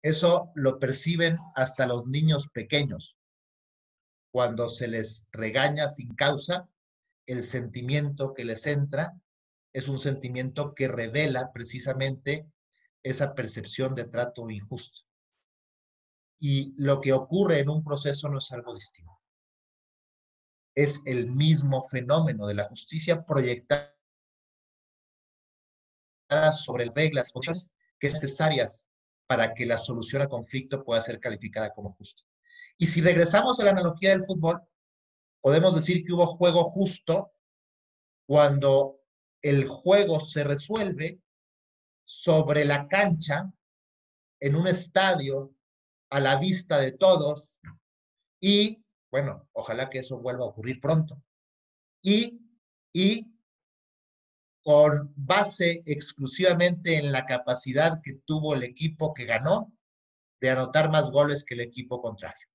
Eso lo perciben hasta los niños pequeños. Cuando se les regaña sin causa, el sentimiento que les entra es un sentimiento que revela precisamente esa percepción de trato injusto. Y lo que ocurre en un proceso no es algo distinto. Es el mismo fenómeno de la justicia proyectada sobre las reglas y condiciones que son necesarias para que la solución al conflicto pueda ser calificada como justa. Y si regresamos a la analogía del fútbol, podemos decir que hubo juego justo cuando el juego se resuelve sobre la cancha, en un estadio, a la vista de todos, y bueno, ojalá que eso vuelva a ocurrir pronto. Y, y con base exclusivamente en la capacidad que tuvo el equipo que ganó de anotar más goles que el equipo contrario.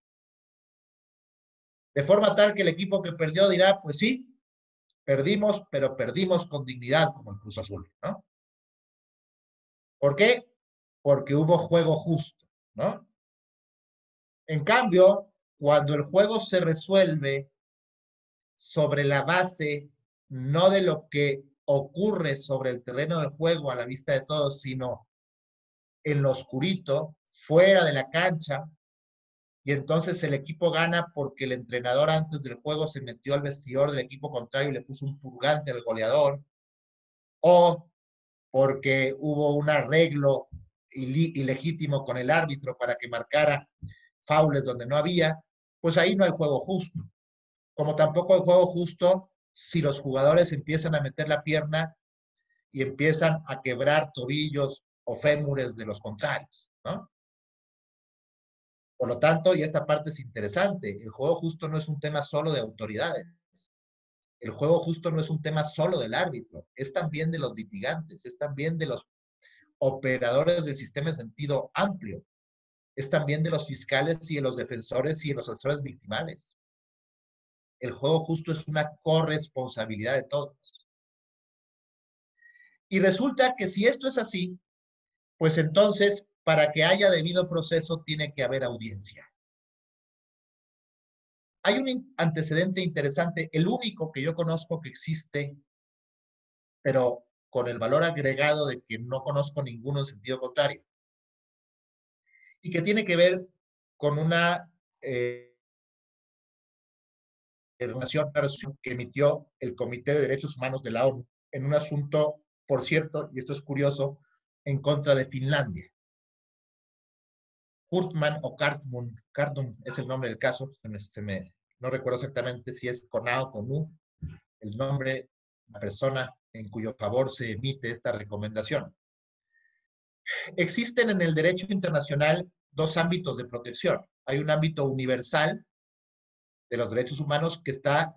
De forma tal que el equipo que perdió dirá, pues sí, perdimos, pero perdimos con dignidad, como el Cruz Azul, ¿no? ¿Por qué? Porque hubo juego justo, ¿no? En cambio, cuando el juego se resuelve sobre la base no de lo que ocurre sobre el terreno de juego a la vista de todos, sino en lo oscurito, fuera de la cancha, y entonces el equipo gana porque el entrenador antes del juego se metió al vestidor del equipo contrario y le puso un purgante al goleador, o porque hubo un arreglo ilegítimo con el árbitro para que marcara faules donde no había, pues ahí no hay juego justo. Como tampoco hay juego justo si los jugadores empiezan a meter la pierna y empiezan a quebrar tobillos o fémures de los contrarios, ¿no? Por lo tanto, y esta parte es interesante, el juego justo no es un tema solo de autoridades. El juego justo no es un tema solo del árbitro, es también de los litigantes, es también de los operadores del sistema en sentido amplio, es también de los fiscales y de los defensores y de los asesores victimales. El juego justo es una corresponsabilidad de todos. Y resulta que si esto es así, pues entonces, para que haya debido proceso, tiene que haber audiencia. Hay un antecedente interesante, el único que yo conozco que existe, pero con el valor agregado de que no conozco ninguno en sentido contrario, y que tiene que ver con una resolución que emitió el Comité de Derechos Humanos de la ONU en un asunto, por cierto, y esto es curioso, en contra de Finlandia. Kurtman o Kartmun es el nombre del caso, no recuerdo exactamente si es con A o con U, el nombre de la persona en cuyo favor se emite esta recomendación. Existen en el derecho internacional dos ámbitos de protección. Hay un ámbito universal de los derechos humanos que está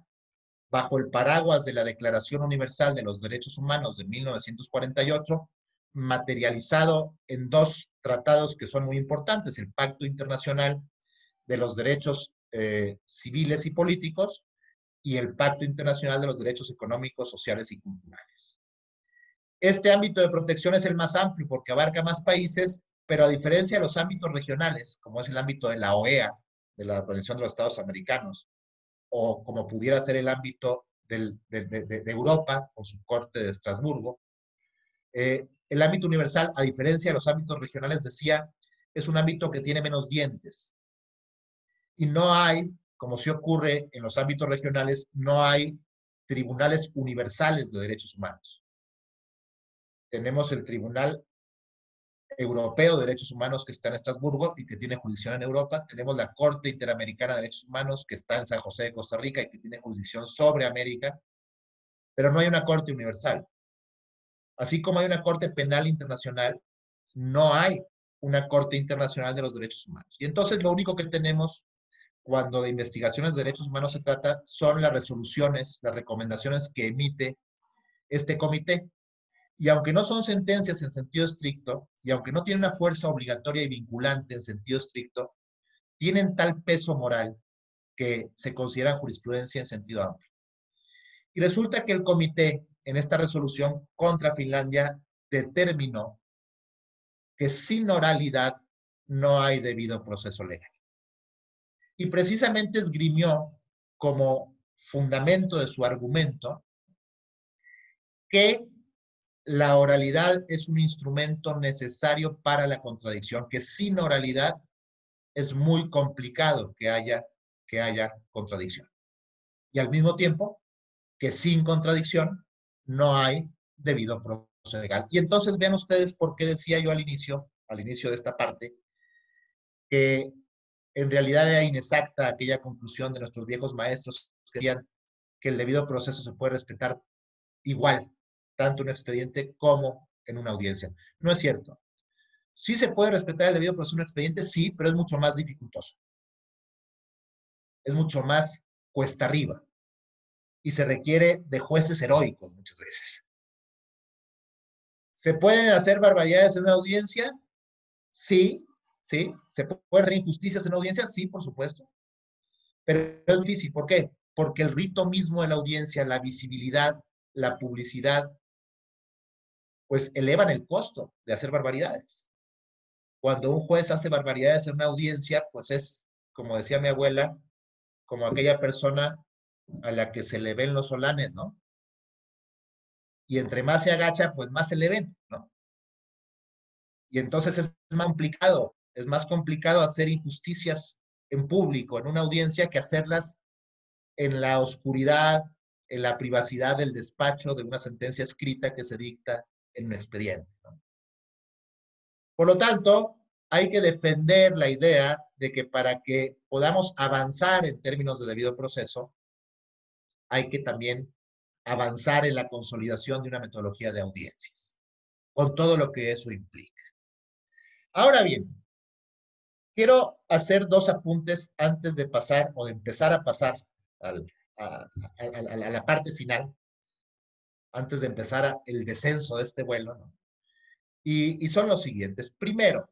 bajo el paraguas de la Declaración Universal de los Derechos Humanos de 1948, materializado en dos tratados que son muy importantes, el Pacto Internacional de los Derechos Civiles y Políticos y el Pacto Internacional de los Derechos Económicos, Sociales y Culturales. Este ámbito de protección es el más amplio porque abarca más países, pero a diferencia de los ámbitos regionales, como es el ámbito de la OEA, de la Organización de los Estados Americanos, o como pudiera ser el ámbito de Europa, con su corte de Estrasburgo, el ámbito universal, a diferencia de los ámbitos regionales, decía, es un ámbito que tiene menos dientes. Y no hay, como sí ocurre en los ámbitos regionales, no hay tribunales universales de derechos humanos. Tenemos el Tribunal Europeo de Derechos Humanos que está en Estrasburgo y que tiene jurisdicción en Europa. Tenemos la Corte Interamericana de Derechos Humanos que está en San José de Costa Rica y que tiene jurisdicción sobre América, pero no hay una Corte Universal. Así como hay una Corte Penal Internacional, no hay una Corte Internacional de los Derechos Humanos. Y entonces lo único que tenemos cuando de investigaciones de derechos humanos se trata son las resoluciones, las recomendaciones que emite este comité. Y aunque no son sentencias en sentido estricto, y aunque no tienen una fuerza obligatoria y vinculante en sentido estricto, tienen tal peso moral que se consideran jurisprudencia en sentido amplio. Y resulta que el comité, en esta resolución contra Finlandia, determinó que sin oralidad no hay debido proceso legal. Y precisamente esgrimió como fundamento de su argumento que la oralidad es un instrumento necesario para la contradicción, que sin oralidad es muy complicado que haya contradicción. Y al mismo tiempo, que sin contradicción no hay debido proceso legal. Y entonces vean ustedes por qué decía yo al inicio de esta parte, que en realidad era inexacta aquella conclusión de nuestros viejos maestros que decían que el debido proceso se puede respetar igual, tanto en un expediente como en una audiencia. No es cierto. Sí se puede respetar el debido proceso en un expediente, sí, pero es mucho más dificultoso. Es mucho más cuesta arriba. Y se requiere de jueces heroicos muchas veces. ¿Se pueden hacer barbaridades en una audiencia? Sí, sí. ¿Se pueden hacer injusticias en una audiencia? Sí, por supuesto. Pero es difícil. ¿Por qué? Porque el rito mismo de la audiencia, la visibilidad, la publicidad, pues elevan el costo de hacer barbaridades. Cuando un juez hace barbaridades en una audiencia, pues es, como decía mi abuela, como aquella persona a la que se le ven los solanes, ¿no? Y entre más se agacha, pues más se le ven, ¿no? Y entonces es más complicado hacer injusticias en público, en una audiencia, que hacerlas en la oscuridad, en la privacidad del despacho de una sentencia escrita que se dicta en un expediente, ¿no? Por lo tanto, hay que defender la idea de que para que podamos avanzar en términos de debido proceso, hay que también avanzar en la consolidación de una metodología de audiencias, con todo lo que eso implica. Ahora bien, quiero hacer dos apuntes antes de pasar o de empezar a pasar al, a la parte final, antes de empezar el descenso de este vuelo, ¿no? Y son los siguientes. Primero,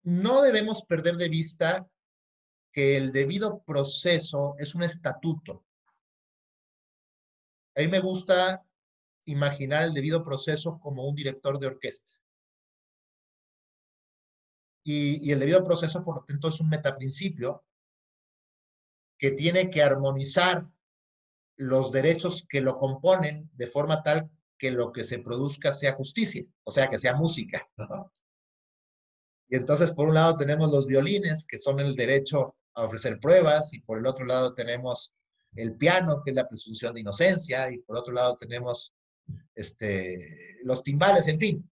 no debemos perder de vista que el debido proceso es un estatuto. A mí me gusta imaginar el debido proceso como un director de orquesta. Y el debido proceso, por lo tanto, es un metaprincipio que tiene que armonizar los derechos que lo componen de forma tal que lo que se produzca sea justicia, o sea, que sea música, ¿no? Y entonces, por un lado tenemos los violines, que son el derecho a ofrecer pruebas, y por el otro lado tenemos el piano, que es la presunción de inocencia, y por otro lado tenemos los timbales, en fin.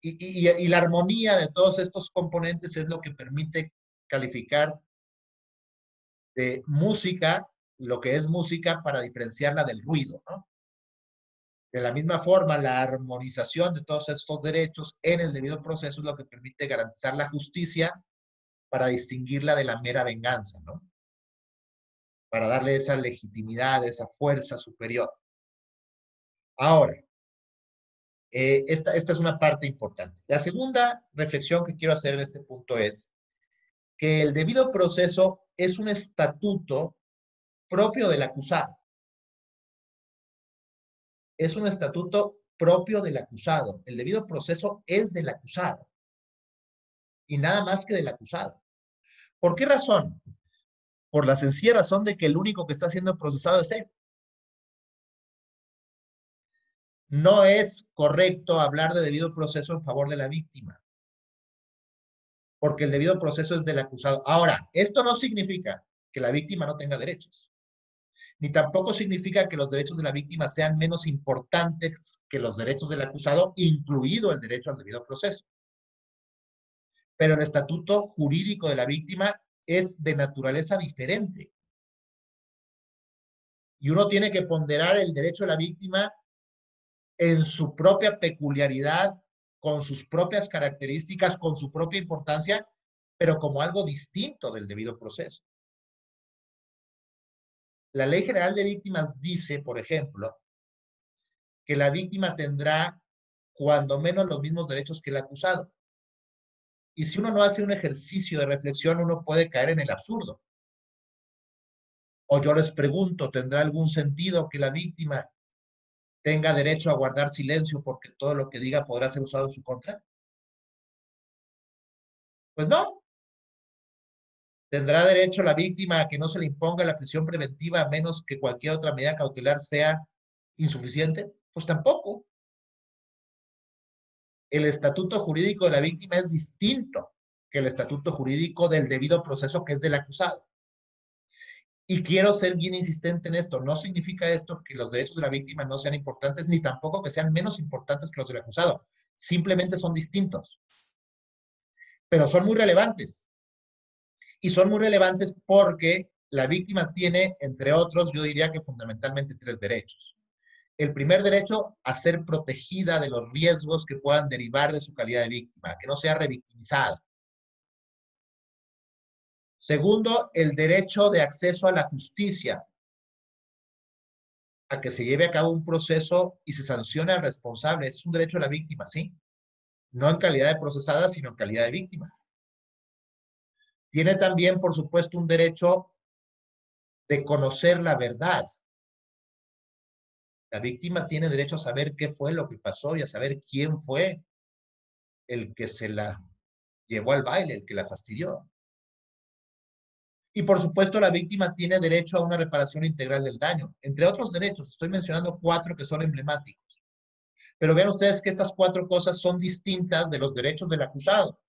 Y la armonía de todos estos componentes es lo que permite calificar de música lo que es música para diferenciarla del ruido, ¿no? De la misma forma, la armonización de todos estos derechos en el debido proceso es lo que permite garantizar la justicia para distinguirla de la mera venganza, ¿no? Para darle esa legitimidad, esa fuerza superior. Ahora, esta es una parte importante. La segunda reflexión que quiero hacer en este punto es que el debido proceso es un estatuto propio del acusado. Es un estatuto propio del acusado. El debido proceso es del acusado y nada más que del acusado. ¿Por qué razón? Por la sencilla razón de que el único que está siendo procesado es él. No es correcto hablar de debido proceso en favor de la víctima, porque el debido proceso es del acusado. Ahora, esto no significa que la víctima no tenga derechos, ni tampoco significa que los derechos de la víctima sean menos importantes que los derechos del acusado, incluido el derecho al debido proceso. Pero el estatuto jurídico de la víctima es de naturaleza diferente. Y uno tiene que ponderar el derecho de la víctima en su propia peculiaridad, con sus propias características, con su propia importancia, pero como algo distinto del debido proceso. La Ley General de Víctimas dice, por ejemplo, que la víctima tendrá cuando menos los mismos derechos que el acusado. Y si uno no hace un ejercicio de reflexión, uno puede caer en el absurdo. O yo les pregunto, ¿tendrá algún sentido que la víctima tenga derecho a guardar silencio porque todo lo que diga podrá ser usado en su contra? Pues no. ¿Tendrá derecho la víctima a que no se le imponga la prisión preventiva a menos que cualquier otra medida cautelar sea insuficiente? Pues tampoco. El estatuto jurídico de la víctima es distinto que el estatuto jurídico del debido proceso, que es del acusado. Y quiero ser bien insistente en esto. No significa esto que los derechos de la víctima no sean importantes, ni tampoco que sean menos importantes que los del acusado. Simplemente son distintos. Pero son muy relevantes. Y son muy relevantes porque la víctima tiene, entre otros, yo diría que fundamentalmente tres derechos. El primer derecho, a ser protegida de los riesgos que puedan derivar de su calidad de víctima, que no sea revictimizada. Segundo, el derecho de acceso a la justicia, a que se lleve a cabo un proceso y se sancione al responsable. Ese es un derecho de la víctima, ¿sí? No en calidad de procesada, sino en calidad de víctima. Tiene también, por supuesto, un derecho de conocer la verdad. La víctima tiene derecho a saber qué fue lo que pasó y a saber quién fue el que se la llevó al baile, el que la fastidió. Y por supuesto, la víctima tiene derecho a una reparación integral del daño, entre otros derechos. Estoy mencionando 4 que son emblemáticos. Pero vean ustedes que estas 4 cosas son distintas de los derechos del acusado.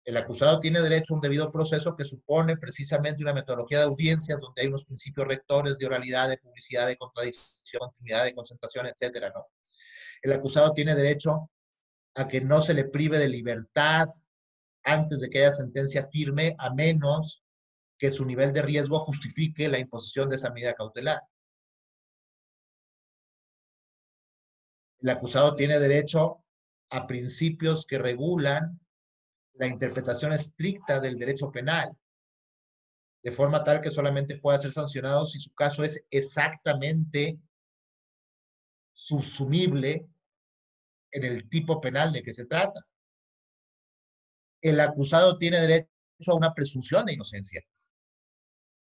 El acusado tiene derecho a un debido proceso que supone precisamente una metodología de audiencias donde hay unos principios rectores de oralidad, de publicidad, de contradicción, continuidad, de concentración, etcétera, ¿no? El acusado tiene derecho a que no se le prive de libertad antes de que haya sentencia firme, a menos que su nivel de riesgo justifique la imposición de esa medida cautelar. El acusado tiene derecho a principios que regulan la interpretación estricta del derecho penal, de forma tal que solamente pueda ser sancionado si su caso es exactamente subsumible en el tipo penal de que se trata. El acusado tiene derecho a una presunción de inocencia,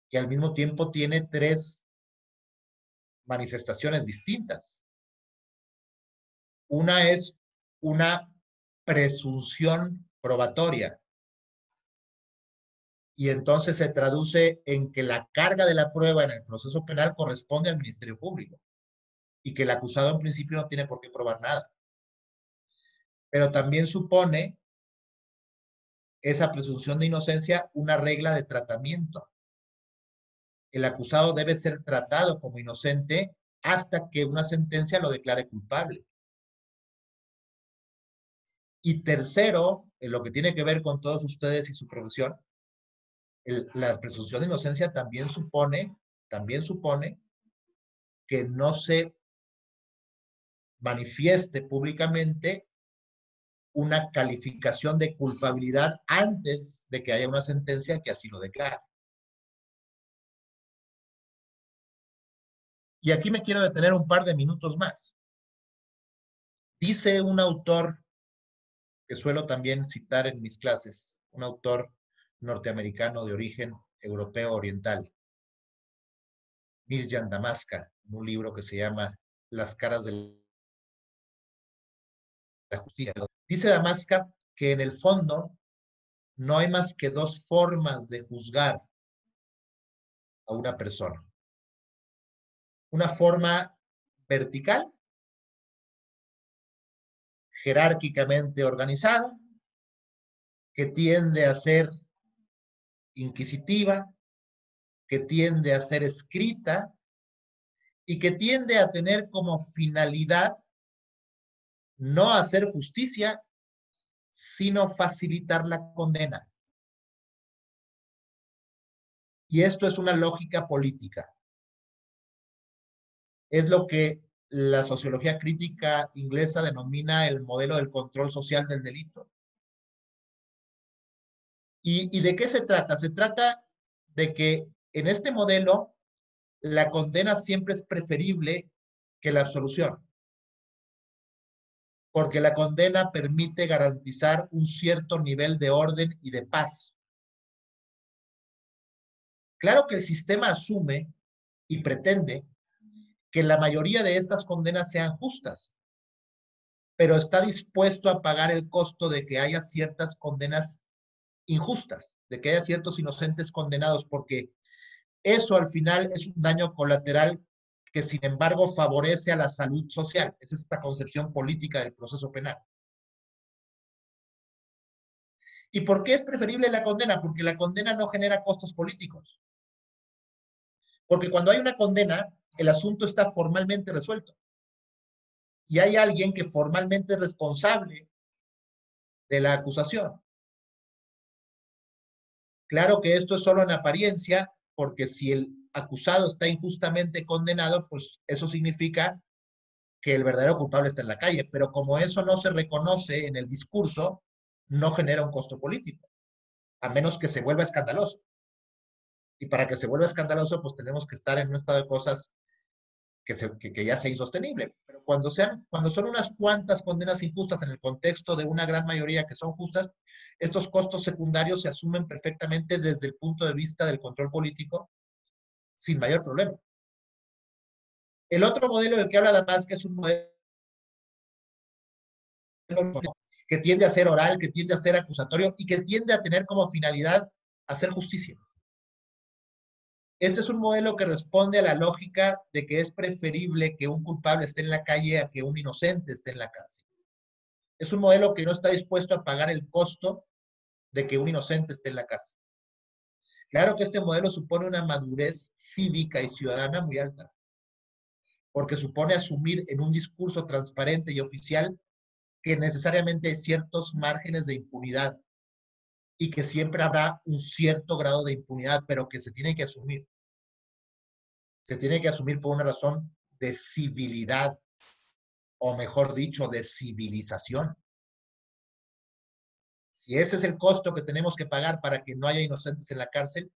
que al mismo tiempo tiene 3 manifestaciones distintas. Una es una presunción probatoria, y entonces se traduce en que la carga de la prueba en el proceso penal corresponde al Ministerio Público y que el acusado en principio no tiene por qué probar nada. Pero también supone esa presunción de inocencia una regla de tratamiento. El acusado debe ser tratado como inocente hasta que una sentencia lo declare culpable. Y tercero, en lo que tiene que ver con todos ustedes y su profesión, la presunción de inocencia también supone que no se manifieste públicamente una calificación de culpabilidad antes de que haya una sentencia que así lo declare. Y aquí me quiero detener un par de minutos más. Dice un autor que suelo también citar en mis clases, un autor norteamericano de origen europeo oriental, Mirjan Damaska, en un libro que se llama Las caras de la justicia. Dice Damaska que en el fondo no hay más que 2 formas de juzgar a una persona. Una forma vertical, jerárquicamente organizada, que tiende a ser inquisitiva, que tiende a ser escrita y que tiende a tener como finalidad no hacer justicia, sino facilitar la condena. Y esto es una lógica política. Es lo que la sociología crítica inglesa denomina el modelo del control social del delito. ¿Y de qué se trata? Se trata de que en este modelo la condena siempre es preferible que la absolución, porque la condena permite garantizar un cierto nivel de orden y de paz. Claro que el sistema asume y pretende que la mayoría de estas condenas sean justas, pero está dispuesto a pagar el costo de que haya ciertas condenas injustas, de que haya ciertos inocentes condenados, porque eso al final es un daño colateral que sin embargo favorece a la salud social. Es esta concepción política del proceso penal. ¿Y por qué es preferible la condena? Porque la condena no genera costos políticos. Porque cuando hay una condena, el asunto está formalmente resuelto. Y hay alguien que formalmente es responsable de la acusación. Claro que esto es solo en apariencia, porque si el acusado está injustamente condenado, pues eso significa que el verdadero culpable está en la calle. Pero como eso no se reconoce en el discurso, no genera un costo político, a menos que se vuelva escandaloso. Y para que se vuelva escandaloso, pues tenemos que estar en un estado de cosas que ya sea insostenible. Pero cuando son unas cuantas condenas injustas en el contexto de una gran mayoría que son justas, estos costos secundarios se asumen perfectamente desde el punto de vista del control político sin mayor problema. El otro modelo del que habla Damas, que es un modelo que tiende a ser oral, que tiende a ser acusatorio y que tiende a tener como finalidad hacer justicia. Este es un modelo que responde a la lógica de que es preferible que un culpable esté en la calle a que un inocente esté en la cárcel. Es un modelo que no está dispuesto a pagar el costo de que un inocente esté en la cárcel. Claro que este modelo supone una madurez cívica y ciudadana muy alta, porque supone asumir en un discurso transparente y oficial que necesariamente hay ciertos márgenes de impunidad y que siempre habrá un cierto grado de impunidad, pero que se tiene que asumir. Se tiene que asumir por una razón de civilidad, o mejor dicho, de civilización. Si ese es el costo que tenemos que pagar para que no haya inocentes en la cárcel,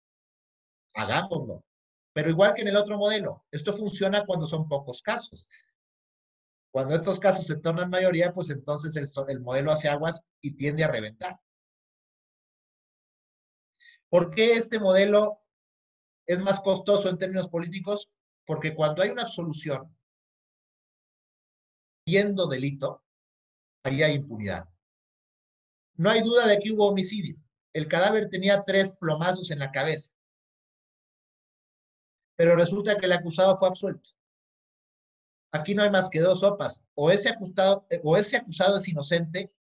hagámoslo. Pero igual que en el otro modelo, esto funciona cuando son pocos casos. Cuando estos casos se tornan mayoría, pues entonces el modelo hace aguas y tiende a reventar. ¿Por qué este modelo es más costoso en términos políticos? Porque cuando hay una absolución viendo delito, ahí hay impunidad. No hay duda de que hubo homicidio. El cadáver tenía 3 plomazos en la cabeza, pero resulta que el acusado fue absuelto. Aquí no hay más que dos sopas. O ese acusado es inocente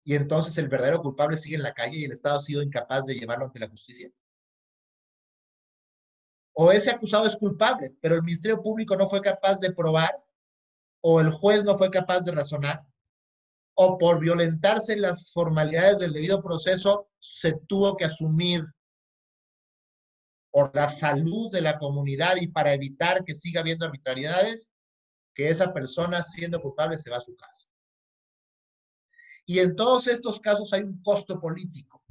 y entonces el verdadero culpable sigue en la calle y el Estado ha sido incapaz de llevarlo ante la justicia. O ese acusado es culpable, pero el Ministerio Público no fue capaz de probar, o el juez no fue capaz de razonar, o por violentarse las formalidades del debido proceso, se tuvo que asumir por la salud de la comunidad y para evitar que siga habiendo arbitrariedades, que esa persona siendo culpable se va a su casa. Y en todos estos casos hay un costo político.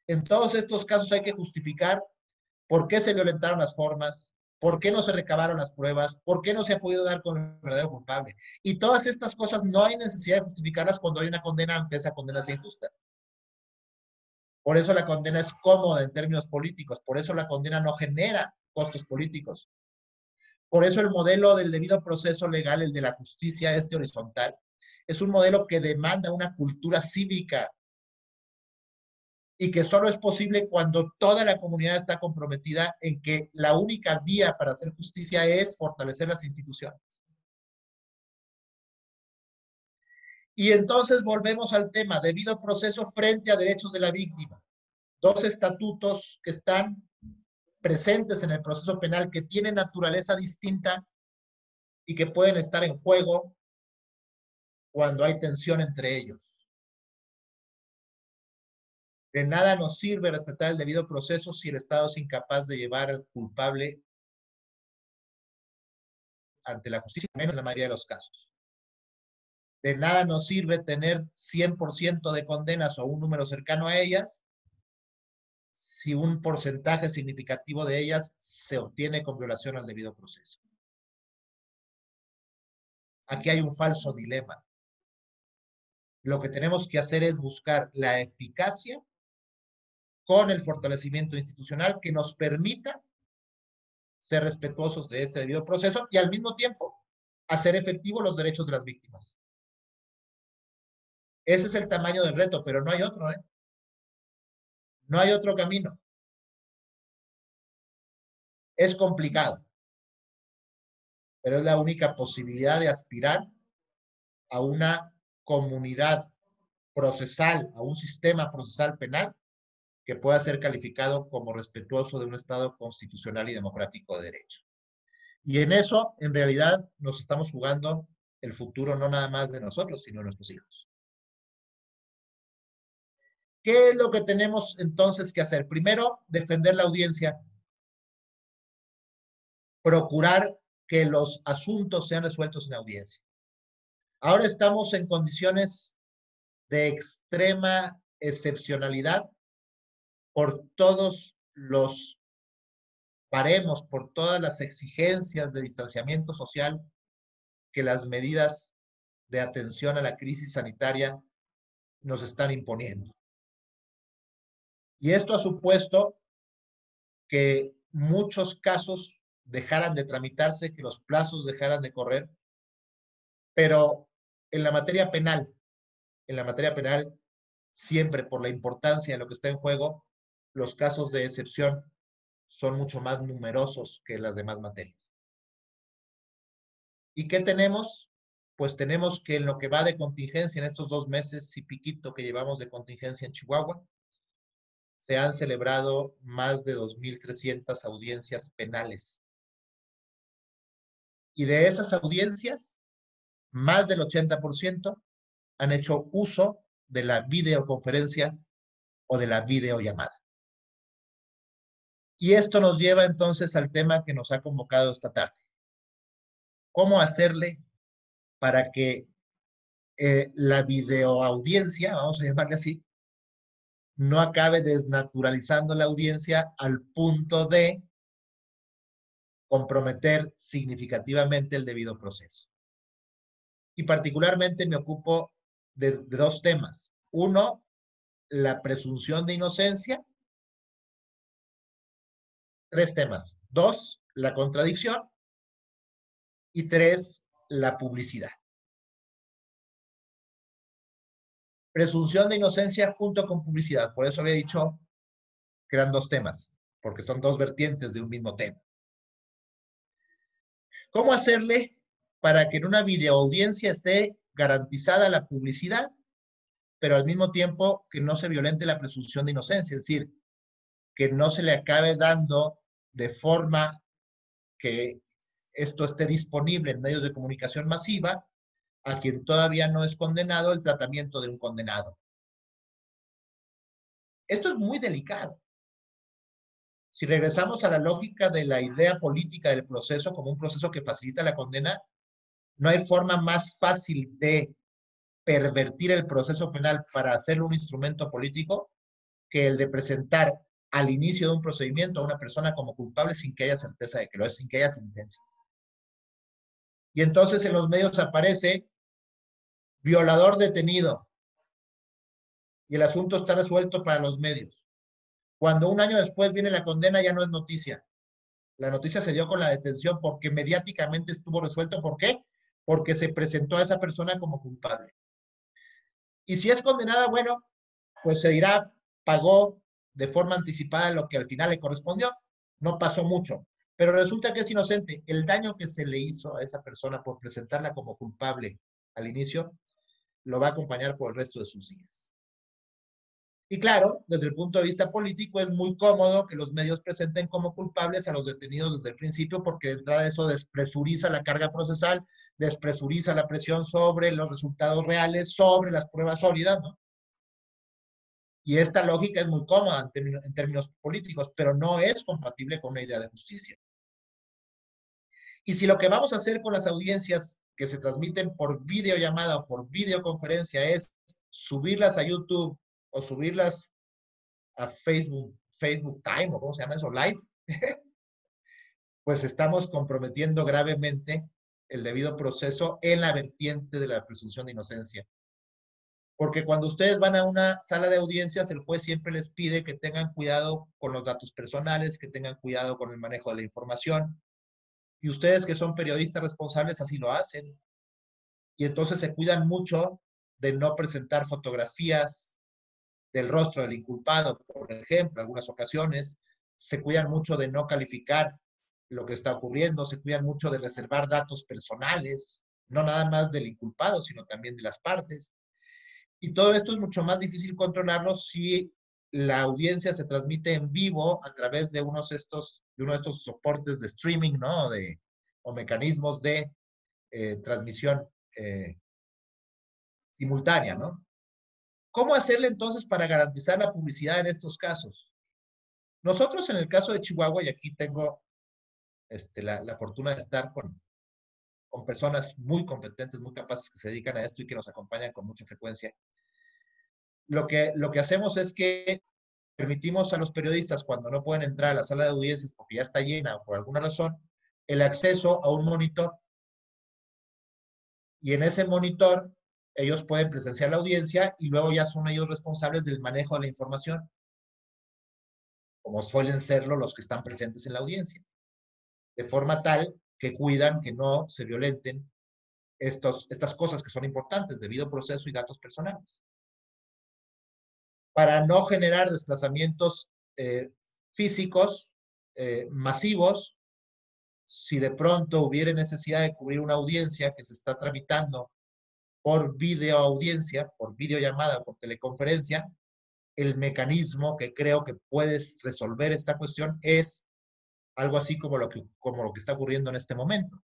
En todos estos casos hay que justificar por qué se violentaron las formas, por qué no se recabaron las pruebas, por qué no se ha podido dar con el verdadero culpable. Y todas estas cosas no hay necesidad de justificarlas cuando hay una condena, aunque esa condena sea injusta. Por eso la condena es cómoda en términos políticos, por eso la condena no genera costos políticos. Por eso el modelo del debido proceso legal, el de la justicia horizontal, es un modelo que demanda una cultura cívica y que solo es posible cuando toda la comunidad está comprometida en que la única vía para hacer justicia es fortalecer las instituciones. Y entonces volvemos al tema, debido proceso frente a derechos de la víctima. Dos estatutos que están presentes en el proceso penal que tienen naturaleza distinta y que pueden estar en juego cuando hay tensión entre ellos. De nada nos sirve respetar el debido proceso si el Estado es incapaz de llevar al culpable ante la justicia, menos en la mayoría de los casos. De nada nos sirve tener 100% de condenas o un número cercano a ellas si un porcentaje significativo de ellas se obtiene con violación al debido proceso. Aquí hay un falso dilema. Lo que tenemos que hacer es buscar la eficacia con el fortalecimiento institucional que nos permita ser respetuosos de este debido proceso y al mismo tiempo hacer efectivos los derechos de las víctimas. Ese es el tamaño del reto, pero no hay otro, ¿eh? No hay otro camino. Es complicado, pero es la única posibilidad de aspirar a una comunidad procesal, a un sistema procesal penal que pueda ser calificado como respetuoso de un Estado constitucional y democrático de derecho. Y en eso, en realidad, nos estamos jugando el futuro no nada más de nosotros, sino de nuestros hijos. ¿Qué es lo que tenemos entonces que hacer? Primero, defender la audiencia, procurar que los asuntos sean resueltos en audiencia. Ahora estamos en condiciones de extrema excepcionalidad por todos los paremos, por todas las exigencias de distanciamiento social que las medidas de atención a la crisis sanitaria nos están imponiendo. Y esto ha supuesto que muchos casos dejaran de tramitarse, que los plazos dejaran de correr, pero en la materia penal, siempre por la importancia de lo que está en juego, los casos de excepción son mucho más numerosos que las demás materias. ¿Y qué tenemos? Pues tenemos que en lo que va de contingencia, en estos 2 meses y piquito que llevamos de contingencia en Chihuahua, se han celebrado más de 2,300 audiencias penales. Y de esas audiencias, más del 80% han hecho uso de la videoconferencia o de la videollamada. Y esto nos lleva entonces al tema que nos ha convocado esta tarde. ¿Cómo hacerle para que la videoaudiencia, vamos a llamarle así, no acabe desnaturalizando la audiencia al punto de comprometer significativamente el debido proceso? Y particularmente me ocupo de 2 temas. Uno, la presunción de inocencia. 3 temas. 2, la contradicción. Y 3, la publicidad. Presunción de inocencia junto con publicidad. Por eso había dicho que eran 2 temas, porque son 2 vertientes de un mismo tema. ¿Cómo hacerle para que en una videoaudiencia esté garantizada la publicidad, pero al mismo tiempo que no se violente la presunción de inocencia? Es decir, que no se le acabe dando de forma que esto esté disponible en medios de comunicación masiva a quien todavía no es condenado el tratamiento de un condenado. Esto es muy delicado. Si regresamos a la lógica de la idea política del proceso como un proceso que facilita la condena, no hay forma más fácil de pervertir el proceso penal para hacerlo un instrumento político que el de presentar al inicio de un procedimiento a una persona como culpable sin que haya certeza de que lo es, sin que haya sentencia. Y entonces en los medios aparece violador detenido y el asunto está resuelto para los medios. Cuando un año después viene la condena ya no es noticia. La noticia se dio con la detención porque mediáticamente estuvo resuelto. ¿Por qué? Porque se presentó a esa persona como culpable. Y si es condenada, bueno, pues se dirá, pagó de forma anticipada lo que al final le correspondió. No pasó mucho. Pero resulta que es inocente. El daño que se le hizo a esa persona por presentarla como culpable al inicio, lo va a acompañar por el resto de sus días. Y claro, desde el punto de vista político es muy cómodo que los medios presenten como culpables a los detenidos desde el principio porque de entrada eso despresuriza la carga procesal, despresuriza la presión sobre los resultados reales, sobre las pruebas sólidas, ¿no? Y esta lógica es muy cómoda en términos políticos, pero no es compatible con una idea de justicia. Y si lo que vamos a hacer con las audiencias que se transmiten por videollamada o por videoconferencia es subirlas a YouTube o subirlas a Facebook Time, o cómo se llama eso, Live, pues estamos comprometiendo gravemente el debido proceso en la vertiente de la presunción de inocencia. Porque cuando ustedes van a una sala de audiencias, el juez siempre les pide que tengan cuidado con los datos personales, que tengan cuidado con el manejo de la información, Y ustedes que son periodistas responsables así lo hacen. Y entonces se cuidan mucho de no presentar fotografías del rostro del inculpado, por ejemplo, en algunas ocasiones. Se cuidan mucho de no calificar lo que está ocurriendo, se cuidan mucho de reservar datos personales, no nada más del inculpado, sino también de las partes. Y todo esto es mucho más difícil controlarlo si la audiencia se transmite en vivo a través de uno de estos soportes de streaming, ¿no? O mecanismos de transmisión eh, simultánea, ¿no? ¿Cómo hacerle entonces para garantizar la publicidad en estos casos? Nosotros en el caso de Chihuahua, y aquí tengo la fortuna de estar con personas muy competentes, muy capaces que se dedican a esto y que nos acompañan con mucha frecuencia, lo que hacemos es que permitimos a los periodistas, cuando no pueden entrar a la sala de audiencias porque ya está llena o por alguna razón, el acceso a un monitor. Y en ese monitor ellos pueden presenciar la audiencia y luego ya son ellos responsables del manejo de la información, como suelen serlo los que están presentes en la audiencia, de forma tal que cuidan que no se violenten estas cosas que son importantes, debido proceso y datos personales, para no generar desplazamientos físicos masivos. Si de pronto hubiera necesidad de cubrir una audiencia que se está tramitando por videoaudiencia, por videollamada, por teleconferencia, el mecanismo que creo que puedes resolver esta cuestión es algo así como lo que está ocurriendo en este momento.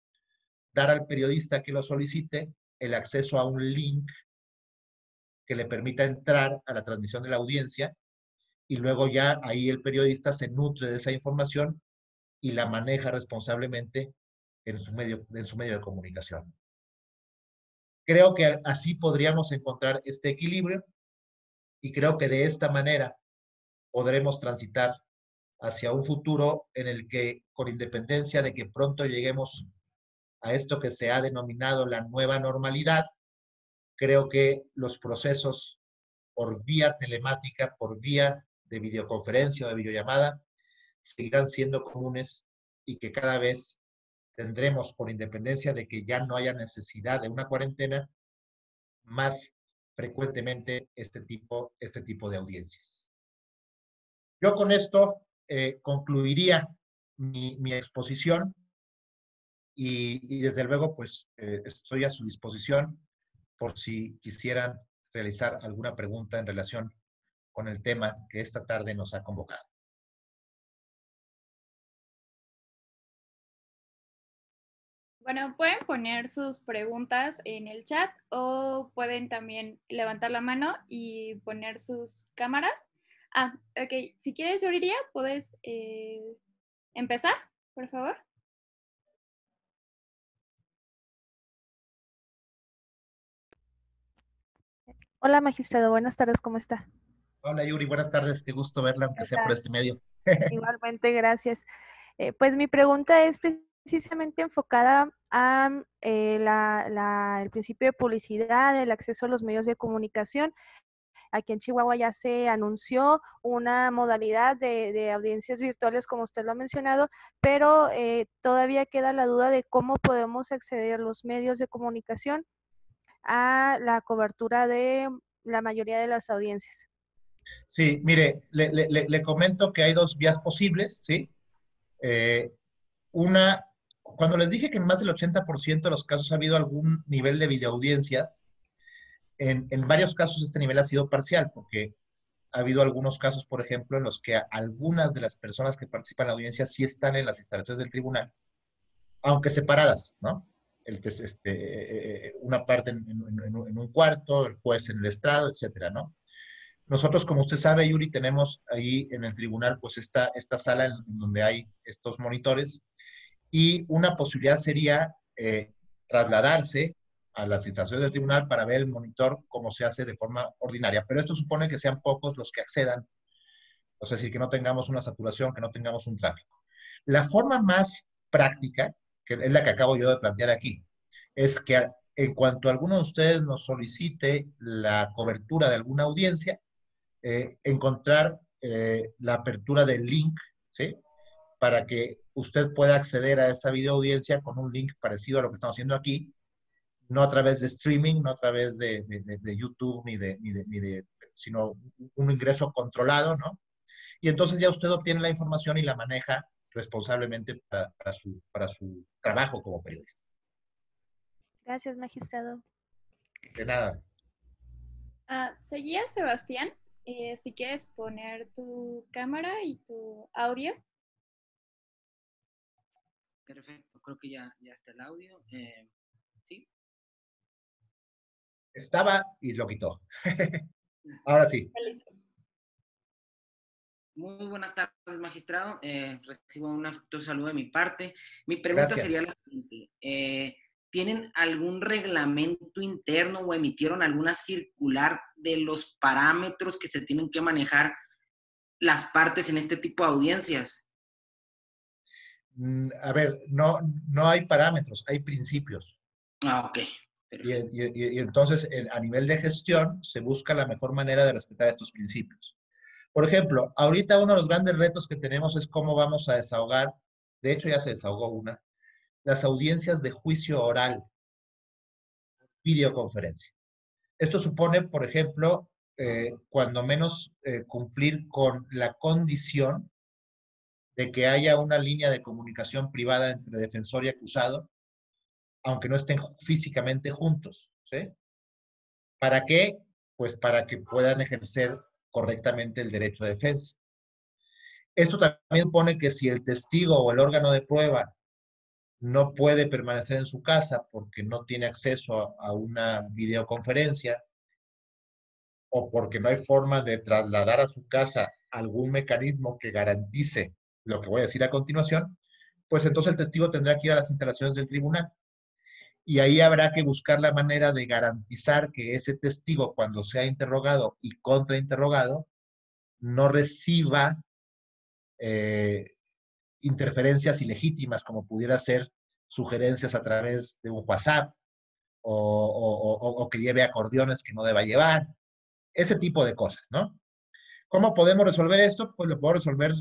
Dar al periodista que lo solicite el acceso a un link que le permita entrar a la transmisión de la audiencia y luego ya ahí el periodista se nutre de esa información y la maneja responsablemente en su medio de comunicación. Creo que así podríamos encontrar este equilibrio y creo que de esta manera podremos transitar hacia un futuro en el que, con independencia de que pronto lleguemos a esto que se ha denominado la nueva normalidad, creo que los procesos por vía telemática, por vía de videoconferencia o de videollamada, seguirán siendo comunes y que cada vez tendremos, con independencia de que ya no haya necesidad de una cuarentena, más frecuentemente este tipo de audiencias. Yo con esto concluiría mi exposición y desde luego pues estoy a su disposición por si quisieran realizar alguna pregunta en relación con el tema que esta tarde nos ha convocado. Bueno, pueden poner sus preguntas en el chat o pueden también levantar la mano y poner sus cámaras. Ah, ok. Si quieres, Yuriria, puedes empezar, por favor. Hola, magistrado. Buenas tardes, ¿cómo está? Hola Yuri, buenas tardes, qué gusto verla, aunque ¿Qué sea por tal? este medio. Igualmente, gracias. Pues mi pregunta es precisamente enfocada a el principio de publicidad, el acceso a los medios de comunicación. Aquí en Chihuahua ya se anunció una modalidad de audiencias virtuales, como usted lo ha mencionado, pero todavía queda la duda de cómo podemos acceder a los medios de comunicación a la cobertura de la mayoría de las audiencias. Sí, mire, le comento que hay dos vías posibles, ¿sí? Eh, una, cuando les dije que en más del 80% de los casos ha habido algún nivel de videoaudiencias, en varios casos este nivel ha sido parcial, porque ha habido algunos casos, por ejemplo, en los que algunas de las personas que participan en la audiencia sí están en las instalaciones del tribunal, aunque separadas, ¿no? Una parte en un cuarto, el juez en el estrado, etcétera, ¿no? Nosotros, como usted sabe, Yuri, tenemos ahí en el tribunal pues esta sala en donde hay estos monitores y una posibilidad sería trasladarse a las instalaciones del tribunal para ver el monitor como se hace de forma ordinaria. Pero esto supone que sean pocos los que accedan, es decir, que no tengamos una saturación, que no tengamos un tráfico. La forma más práctica, que es la que acabo yo de plantear aquí, es que en cuanto alguno de ustedes nos solicite la cobertura de alguna audiencia, encontrar la apertura del link, ¿sí? para que usted pueda acceder a esa videoaudiencia con un link parecido a lo que estamos haciendo aquí, no a través de streaming, no a través de YouTube, sino un ingreso controlado, ¿no? Y entonces ya usted obtiene la información y la maneja responsablemente para su trabajo como periodista. Gracias, magistrado. De nada. Seguía Sebastián. Si quieres poner tu cámara y tu audio. Perfecto, creo que ya está el audio. ¿Sí? Estaba y lo quitó. Ahora sí. Listo. Muy buenas tardes, magistrado. Recibo un afectuoso saludo de mi parte. Mi pregunta sería la siguiente. ¿Tienen algún reglamento interno o emitieron alguna circular de los parámetros que se tienen que manejar las partes en este tipo de audiencias? A ver, no hay parámetros, hay principios. Ok. Y entonces, a nivel de gestión, se busca la mejor manera de respetar estos principios. Por ejemplo, ahorita uno de los grandes retos que tenemos es cómo vamos a desahogar, de hecho ya se desahogó una, las audiencias de juicio oral, videoconferencia. Esto supone, por ejemplo, cuando menos cumplir con la condición de que haya una línea de comunicación privada entre defensor y acusado, aunque no estén físicamente juntos, ¿sí? ¿Para qué? Pues para que puedan ejercer correctamente el derecho de defensa. Esto también pone que si el testigo o el órgano de prueba no puede permanecer en su casa porque no tiene acceso a una videoconferencia o porque no hay forma de trasladar a su casa algún mecanismo que garantice lo que voy a decir a continuación, pues entonces el testigo tendrá que ir a las instalaciones del tribunal. Y ahí habrá que buscar la manera de garantizar que ese testigo, cuando sea interrogado y contrainterrogado, no reciba interferencias ilegítimas, como pudiera ser sugerencias a través de un WhatsApp o que lleve acordeones que no deba llevar, ese tipo de cosas, ¿no? ¿Cómo podemos resolver esto? Pues lo podemos resolver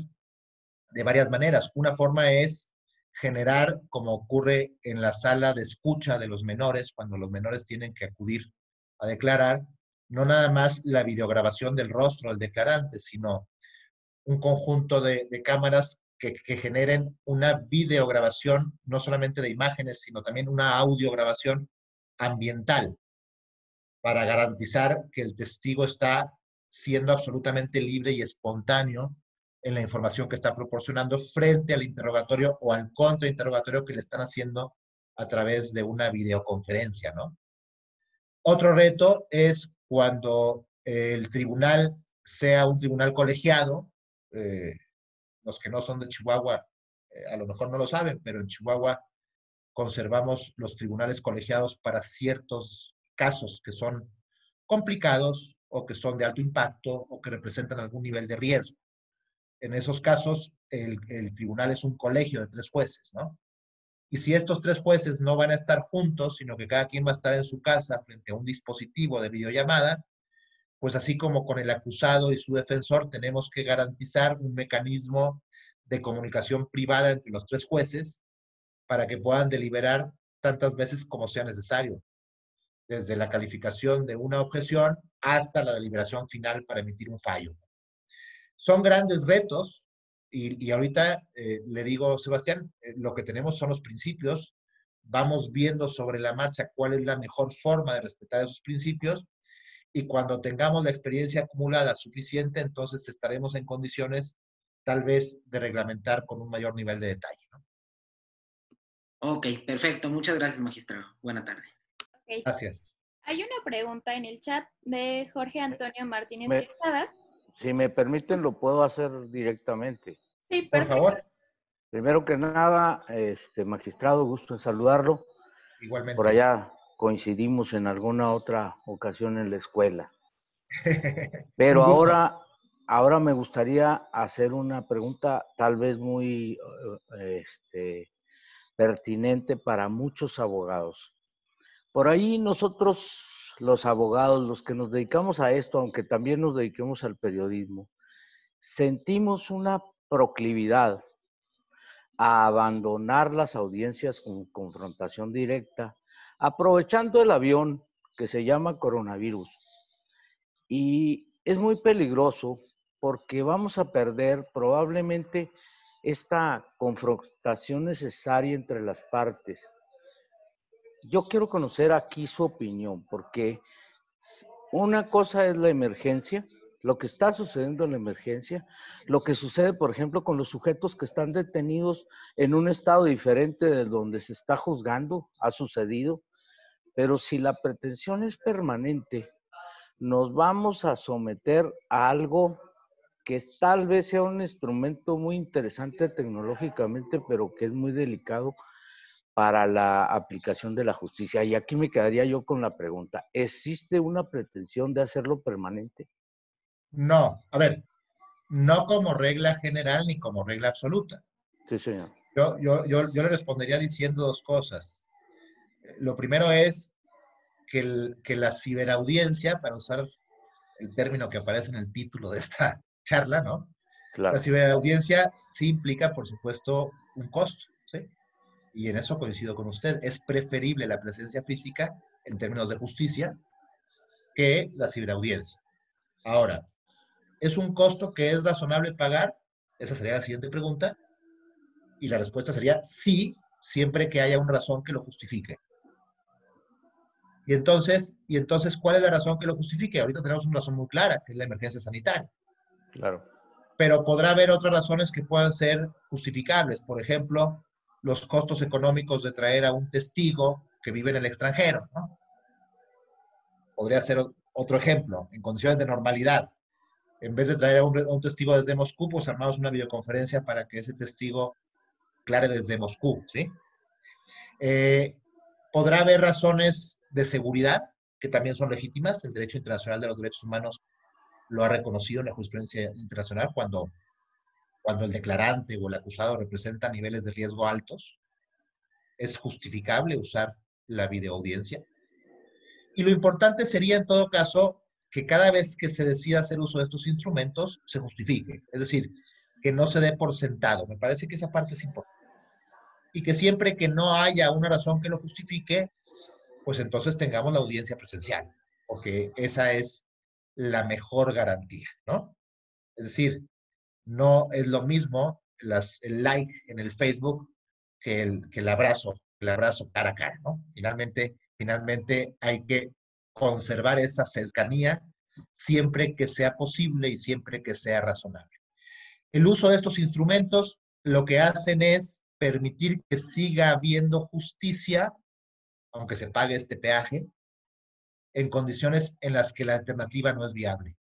de varias maneras. Una forma es generar, como ocurre en la sala de escucha de los menores, cuando los menores tienen que acudir a declarar, no nada más la videograbación del rostro del declarante, sino un conjunto de cámaras que generen una videograbación, no solamente de imágenes, sino también una audiograbación ambiental, para garantizar que el testigo está siendo absolutamente libre y espontáneo en la información que está proporcionando frente al interrogatorio o al contrainterrogatorio que le están haciendo a través de una videoconferencia, ¿no? Otro reto es cuando el tribunal sea un tribunal colegiado. Los que no son de Chihuahua a lo mejor no lo saben, pero en Chihuahua conservamos los tribunales colegiados para ciertos casos que son complicados o que son de alto impacto o que representan algún nivel de riesgo. En esos casos, el tribunal es un colegio de 3 jueces, ¿no? Y si estos 3 jueces no van a estar juntos, sino que cada quien va a estar en su casa frente a un dispositivo de videollamada, pues así como con el acusado y su defensor, tenemos que garantizar un mecanismo de comunicación privada entre los 3 jueces para que puedan deliberar tantas veces como sea necesario, desde la calificación de una objeción hasta la deliberación final para emitir un fallo. Son grandes retos y ahorita le digo, Sebastián, lo que tenemos son los principios, vamos viendo sobre la marcha cuál es la mejor forma de respetar esos principios y cuando tengamos la experiencia acumulada suficiente, entonces estaremos en condiciones tal vez de reglamentar con un mayor nivel de detalle, ¿no? Ok, perfecto. Muchas gracias, magistrado. Buena tarde. Okay. Gracias. Hay una pregunta en el chat de Jorge Antonio Martínez Quesada. Si me permiten, lo puedo hacer directamente. Sí, perfecto. Por favor. Primero que nada, magistrado, gusto en saludarlo. Igualmente. Por allá coincidimos en alguna otra ocasión en la escuela. Pero ahora me gustaría hacer una pregunta tal vez muy pertinente para muchos abogados. Por ahí nosotros, los abogados, los que nos dedicamos a esto, aunque también nos dediquemos al periodismo, sentimos una proclividad a abandonar las audiencias con confrontación directa, aprovechando el avión que se llama coronavirus. Y es muy peligroso porque vamos a perder probablemente esta confrontación necesaria entre las partes. Yo quiero conocer aquí su opinión, porque una cosa es la emergencia, lo que está sucediendo en la emergencia, lo que sucede, por ejemplo, con los sujetos que están detenidos en un estado diferente de donde se está juzgando, ha sucedido, pero si la pretensión es permanente, nos vamos a someter a algo que tal vez sea un instrumento muy interesante tecnológicamente, pero que es muy delicado para la aplicación de la justicia. Y aquí me quedaría yo con la pregunta, ¿existe una pretensión de hacerlo permanente? No, a ver, no como regla general ni como regla absoluta. Sí, señor. Yo le respondería diciendo dos cosas. Lo primero es que la ciberaudiencia, para usar el término que aparece en el título de esta charla, ¿no? Claro. La ciberaudiencia sí implica, por supuesto, un costo, ¿sí? Y en eso coincido con usted. Es preferible la presencia física en términos de justicia que la ciberaudiencia. Ahora, ¿es un costo que es razonable pagar? Esa sería la siguiente pregunta. Y la respuesta sería sí, siempre que haya una razón que lo justifique. Y entonces, ¿cuál es la razón que lo justifique? Ahorita tenemos una razón muy clara, que es la emergencia sanitaria. Claro. Pero podrá haber otras razones que puedan ser justificables. Por ejemplo, los costos económicos de traer a un testigo que vive en el extranjero, ¿no? Podría ser otro ejemplo, en condiciones de normalidad. En vez de traer a un testigo desde Moscú, pues armamos una videoconferencia para que ese testigo aclare desde Moscú, ¿sí? Podrá haber razones de seguridad, que también son legítimas. El derecho internacional de los derechos humanos lo ha reconocido en la jurisprudencia internacional cuando el declarante o el acusado representa niveles de riesgo altos. Es justificable usar la videoaudiencia. Y lo importante sería, en todo caso, que cada vez que se decida hacer uso de estos instrumentos, se justifique. Es decir, que no se dé por sentado. Me parece que esa parte es importante. Y que siempre que no haya una razón que lo justifique, pues entonces tengamos la audiencia presencial, porque esa es la mejor garantía, ¿no? Es decir, no es lo mismo el like en el Facebook que el abrazo cara a cara, ¿no? Finalmente hay que conservar esa cercanía siempre que sea posible y siempre que sea razonable. El uso de estos instrumentos lo que hacen es permitir que siga habiendo justicia, aunque se pague este peaje, en condiciones en las que la alternativa no es viable.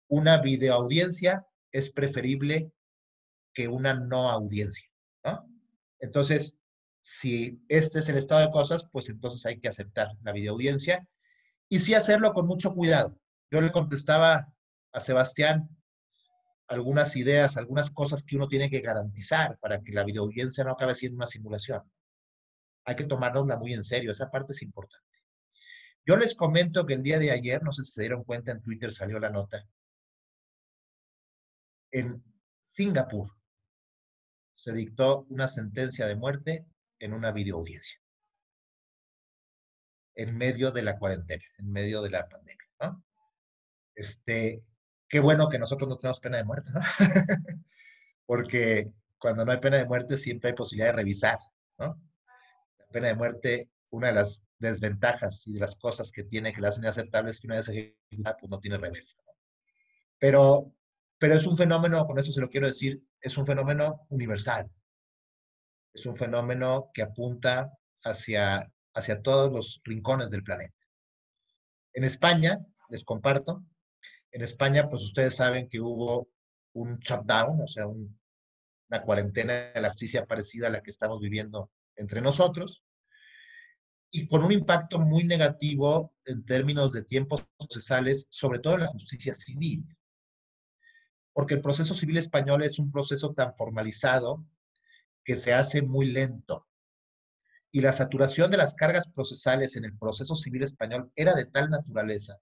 Una videoaudiencia es preferible que una no audiencia, ¿no? Entonces, si este es el estado de cosas, pues entonces hay que aceptar la videoaudiencia y sí hacerlo con mucho cuidado. Yo le contestaba a Sebastián algunas ideas, algunas cosas que uno tiene que garantizar para que la videoaudiencia no acabe siendo una simulación. Hay que tomárnosla muy en serio, esa parte es importante. Yo les comento que el día de ayer, no sé si se dieron cuenta, en Twitter salió la nota, en Singapur se dictó una sentencia de muerte en una videoaudiencia, en medio de la cuarentena, en medio de la pandemia, ¿no? Qué bueno que nosotros no tenemos pena de muerte, ¿no? Porque cuando no hay pena de muerte siempre hay posibilidad de revisar, ¿no? La pena de muerte, una de las desventajas y de las cosas que tiene que la hacen inaceptable es que una vez ejecutada, pues no tiene reversa, ¿no? Pero es un fenómeno, con eso se lo quiero decir, es un fenómeno universal. Es un fenómeno que apunta hacia todos los rincones del planeta. En España, les comparto, en España, pues ustedes saben que hubo un shutdown, o sea, una cuarentena de la justicia parecida a la que estamos viviendo entre nosotros, y con un impacto muy negativo en términos de tiempos procesales, sobre todo en la justicia civil. Porque el proceso civil español es un proceso tan formalizado que se hace muy lento. Y la saturación de las cargas procesales en el proceso civil español era de tal naturaleza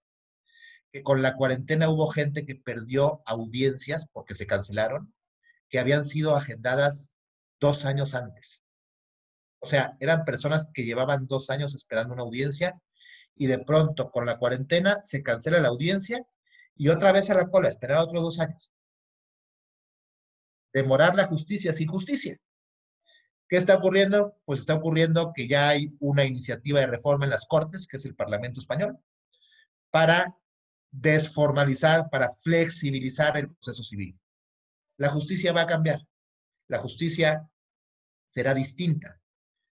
que con la cuarentena hubo gente que perdió audiencias porque se cancelaron, que habían sido agendadas 2 años antes. O sea, eran personas que llevaban 2 años esperando una audiencia y de pronto con la cuarentena se cancela la audiencia y otra vez a la cola, esperar otros 2 años. Demorar la justicia sin justicia. ¿Qué está ocurriendo? Pues está ocurriendo que ya hay una iniciativa de reforma en las Cortes, que es el Parlamento Español, para desformalizar, para flexibilizar el proceso civil. La justicia va a cambiar, la justicia será distinta,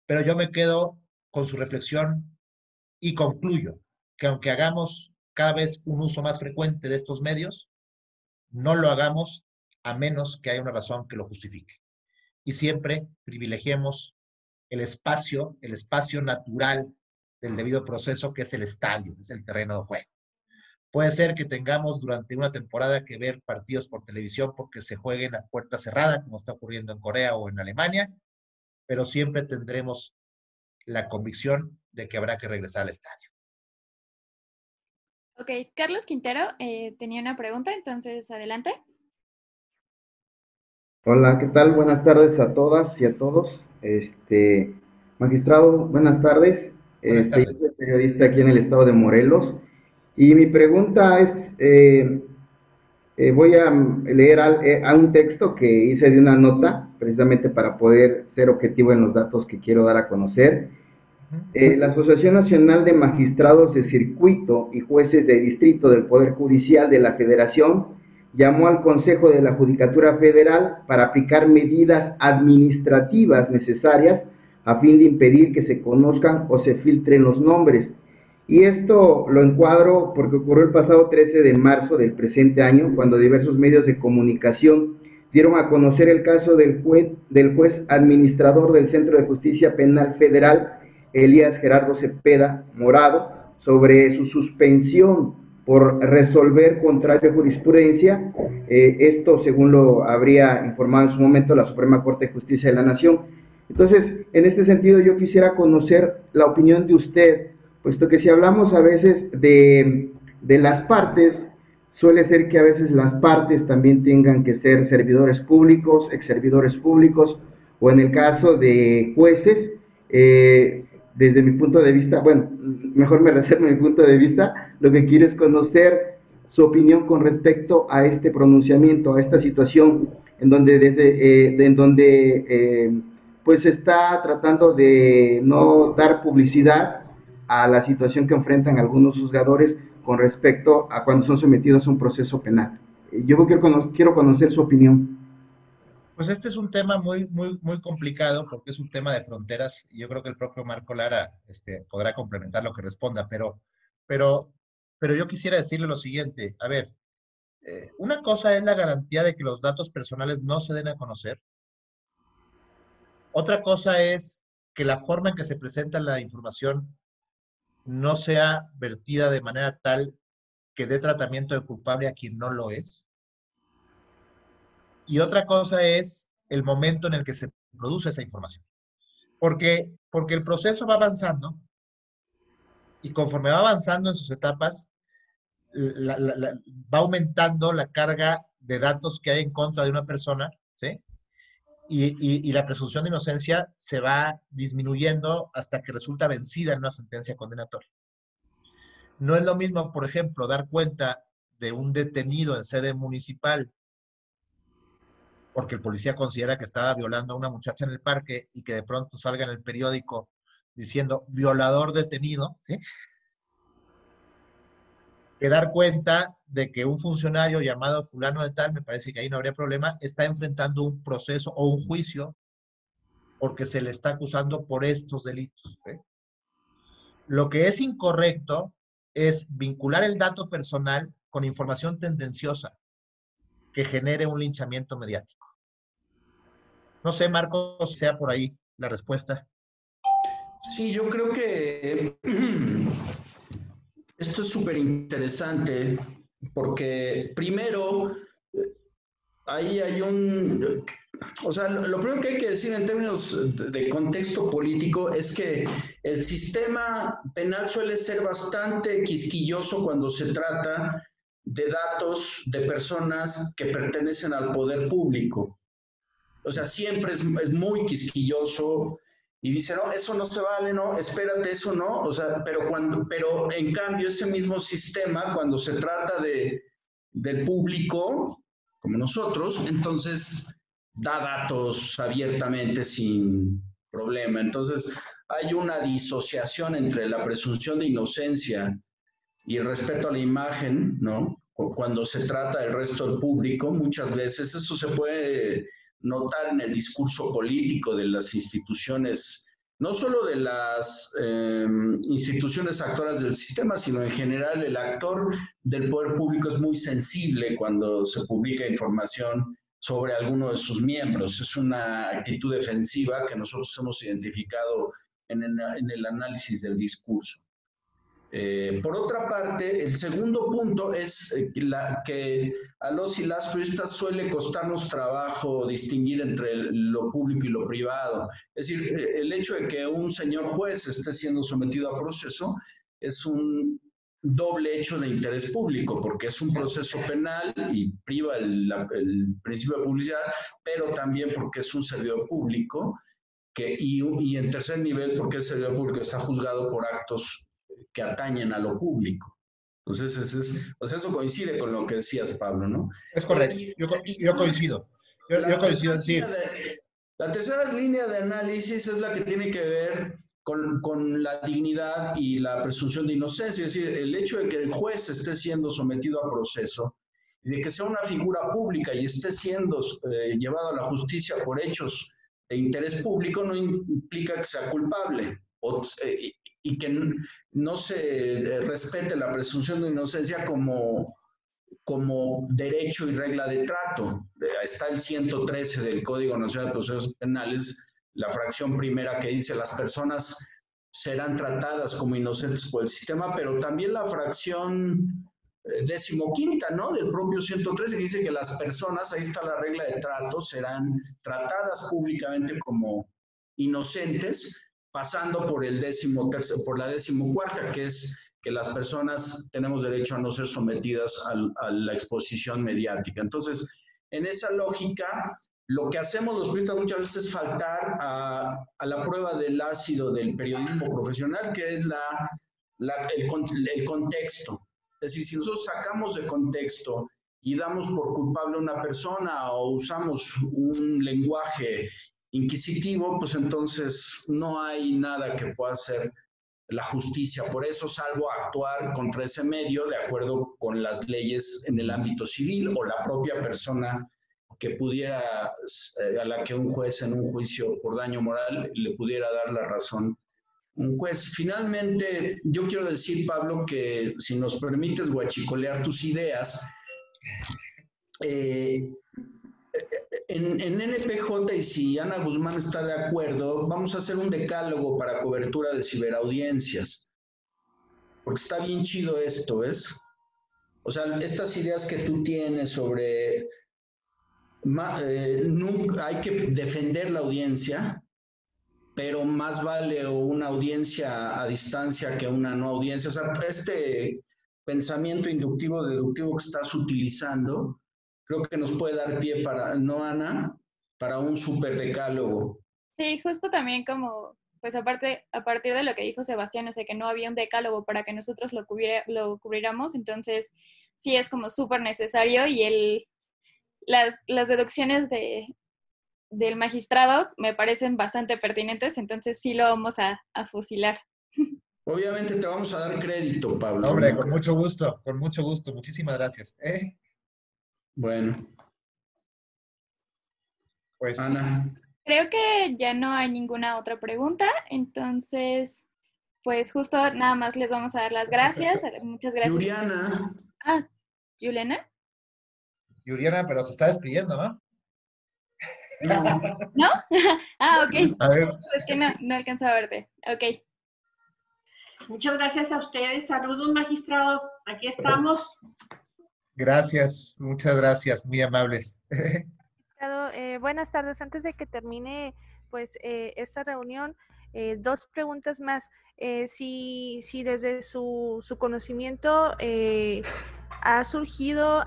pero yo me quedo con su reflexión y concluyo que aunque hagamos cada vez un uso más frecuente de estos medios, no lo hagamos a menos que haya una razón que lo justifique. Y siempre privilegiemos el espacio natural del debido proceso, que es el estadio, es el terreno de juego. Puede ser que tengamos durante una temporada que ver partidos por televisión porque se jueguen a puerta cerrada, como está ocurriendo en Corea o en Alemania, pero siempre tendremos la convicción de que habrá que regresar al estadio. Ok, Carlos Quintero tenía una pregunta, entonces adelante. Hola, ¿qué tal? Buenas tardes a todas y a todos. Magistrado, buenas tardes. Buenas Yo tardes. soy periodista aquí en el estado de Morelos y mi pregunta es, voy a leer a un texto que hice de una nota, precisamente para poder ser objetivo en los datos que quiero dar a conocer. La Asociación Nacional de Magistrados de Circuito y Jueces de Distrito del Poder Judicial de la Federación llamó al Consejo de la Judicatura Federal para aplicar medidas administrativas necesarias a fin de impedir que se conozcan o se filtren los nombres. Y esto lo encuadro porque ocurrió el pasado 13 de marzo del presente año, cuando diversos medios de comunicación dieron a conocer el caso del juez administrador del Centro de Justicia Penal Federal, Elías Gerardo Cepeda Morado, sobre su suspensión por resolver contrario a jurisprudencia, esto según lo habría informado en su momento la Suprema Corte de Justicia de la Nación. Entonces, en este sentido yo quisiera conocer la opinión de usted, puesto que si hablamos a veces de las partes, suele ser que a veces las partes también tengan que ser servidores públicos, exservidores públicos, o en el caso de jueces, desde mi punto de vista, bueno, mejor me reservo mi punto de vista, lo que quiero es conocer su opinión con respecto a este pronunciamiento, a esta situación en donde pues se está tratando de no dar publicidad a la situación que enfrentan algunos juzgadores con respecto a cuando son sometidos a un proceso penal. Yo quiero conocer su opinión. Pues este es un tema muy complicado porque es un tema de fronteras y yo creo que el propio Marco Lara podrá complementar lo que responda, pero yo quisiera decirle lo siguiente. A ver, una cosa es la garantía de que los datos personales no se den a conocer. Otra cosa es que la forma en que se presenta la información no sea vertida de manera tal que dé tratamiento de culpable a quien no lo es. Y otra cosa es el momento en el que se produce esa información. Porque el proceso va avanzando y conforme va avanzando en sus etapas, va aumentando la carga de datos que hay en contra de una persona, ¿sí? Y la presunción de inocencia se va disminuyendo hasta que resulta vencida en una sentencia condenatoria. No es lo mismo, por ejemplo, dar cuenta de un detenido en sede municipal porque el policía considera que estaba violando a una muchacha en el parque y que de pronto salga en el periódico diciendo violador detenido, ¿sí? Que dar cuenta de que un funcionario llamado fulano de tal, me parece que ahí no habría problema, está enfrentando un proceso o un juicio porque se le está acusando por estos delitos, ¿sí? Lo que es incorrecto es vincular el dato personal con información tendenciosa que genere un linchamiento mediático. No sé, Marcos, sea por ahí la respuesta. Sí, yo creo que esto es súper interesante porque primero, ahí hay o sea, lo primero que hay que decir en términos de contexto político es que el sistema penal suele ser bastante quisquilloso cuando se trata de datos de personas que pertenecen al poder público. o sea, siempre es muy quisquilloso y dice, no, eso no se vale, no, espérate, eso no, o sea, pero en cambio ese mismo sistema, cuando se trata del público, como nosotros, entonces da datos abiertamente sin problema. Entonces hay una disociación entre la presunción de inocencia y el respeto a la imagen, ¿no? Cuando se trata del resto del público, muchas veces eso se puede notar en el discurso político de las instituciones, no solo de las instituciones actoras del sistema, sino en general el actor del poder público es muy sensible cuando se publica información sobre alguno de sus miembros. Es una actitud defensiva que nosotros hemos identificado en el análisis del discurso. Por otra parte, el segundo punto es que a los y las periodistas suele costarnos trabajo distinguir entre lo público y lo privado. Es decir, el hecho de que un señor juez esté siendo sometido a proceso es un doble hecho de interés público, porque es un proceso penal y priva el principio de publicidad, pero también porque es un servidor público y en tercer nivel porque el servidor público está juzgado por actos que atañen a lo público. Entonces, eso coincide con lo que decías, Pablo, ¿no? Es correcto, yo coincido. Yo coincido en decir. La tercera línea de análisis es la que tiene que ver con la dignidad y la presunción de inocencia, es decir, el hecho de que el juez esté siendo sometido a proceso y de que sea una figura pública y esté siendo llevado a la justicia por hechos de interés público no implica que sea culpable y que no se respete la presunción de inocencia como derecho y regla de trato. Está el 113 del Código Nacional de Procesos Penales, la fracción primera que dice las personas serán tratadas como inocentes por el sistema, pero también la fracción 15ª, ¿no? Del propio 113 que dice que las personas, ahí está la regla de trato, serán tratadas públicamente como inocentes, pasando por la 14ª, que es que las personas tenemos derecho a no ser sometidas a la exposición mediática. Entonces, en esa lógica, lo que hacemos los periodistas muchas veces es faltar a la prueba del ácido del periodismo profesional, que es el contexto. Es decir, si nosotros sacamos de contexto y damos por culpable a una persona o usamos un lenguaje inquisitivo, pues entonces no hay nada que pueda hacer la justicia. Por eso, salvo actuar contra ese medio de acuerdo con las leyes en el ámbito civil o la propia persona que pudiera, a la que un juez en un juicio por daño moral le pudiera dar la razón. Un juez. Finalmente, yo quiero decir, Pablo, que si nos permites guachicolear tus ideas, en NPJ, y si Ana Guzmán está de acuerdo, vamos a hacer un decálogo para cobertura de ciberaudiencias. Porque está bien chido esto, ¿ves? O sea, estas ideas que tú tienes sobre hay que defender la audiencia, pero más vale una audiencia a distancia que una no audiencia. O sea, este pensamiento inductivo-deductivo que estás utilizando, creo que nos puede dar pie para, ¿no, Ana? Para un súper decálogo. Sí, justo también como, pues a partir de lo que dijo Sebastián, o sea, que no había un decálogo para que nosotros lo cubriéramos, entonces sí es como súper necesario y las deducciones del magistrado me parecen bastante pertinentes, entonces sí lo vamos a fusilar. Obviamente te vamos a dar crédito, Pablo. Hombre, con mucho gusto, muchísimas gracias. Bueno. Pues, Ana. Creo que ya no hay ninguna otra pregunta, entonces, pues justo nada más les vamos a dar las gracias. Muchas gracias. Juliana. Ah, ¿Juliana? Juliana, pero se está despidiendo, ¿no? ¿No? Ah, ok. A ver. Es que no alcanzo a verte. Ok. Muchas gracias a ustedes. Saludos, magistrado. Aquí estamos. Gracias, muchas gracias, muy amables. Buenas tardes. Antes de que termine pues esta reunión, 2 preguntas más. Si desde su conocimiento ha surgido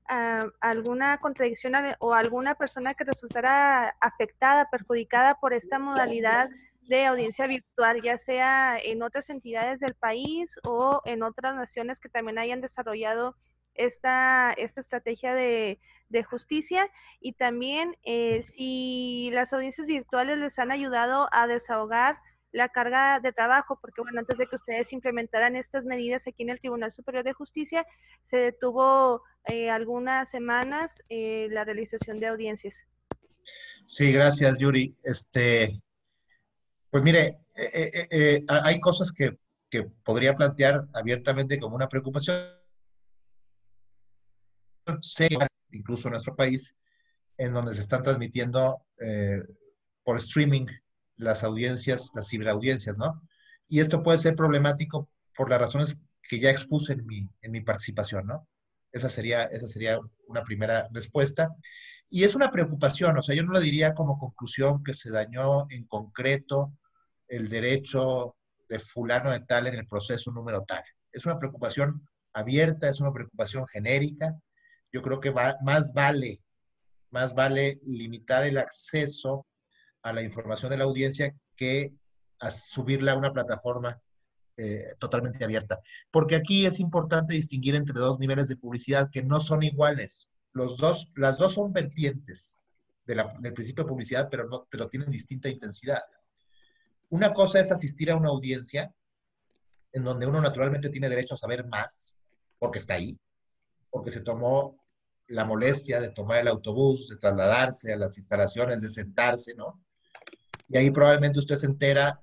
alguna contradicción o alguna persona que resultara afectada, perjudicada por esta modalidad de audiencia virtual, ya sea en otras entidades del país o en otras naciones que también hayan desarrollado esta estrategia de justicia, y también si las audiencias virtuales les han ayudado a desahogar la carga de trabajo, porque bueno, antes de que ustedes implementaran estas medidas aquí en el Tribunal Superior de Justicia, se detuvo algunas semanas la realización de audiencias. Sí, gracias, Yuri. Pues mire, hay cosas que podría plantear abiertamente como una preocupación seria, incluso en nuestro país, en donde se están transmitiendo por streaming las audiencias, las ciberaudiencias, ¿no? Y esto puede ser problemático por las razones que ya expuse en mi participación, ¿no? Esa sería una primera respuesta. Y es una preocupación, o sea, yo no le diría como conclusión que se dañó en concreto el derecho de fulano de tal en el proceso número tal. Es una preocupación abierta, es una preocupación genérica. Yo creo que más vale limitar el acceso a la información de la audiencia que a subirla a una plataforma totalmente abierta. Porque aquí es importante distinguir entre dos niveles de publicidad que no son iguales. Las dos son vertientes del principio de publicidad, pero tienen distinta intensidad. Una cosa es asistir a una audiencia en donde uno naturalmente tiene derecho a saber más, porque está ahí, porque se tomó la molestia de tomar el autobús, de trasladarse a las instalaciones, de sentarse, ¿no? Y ahí probablemente usted se entera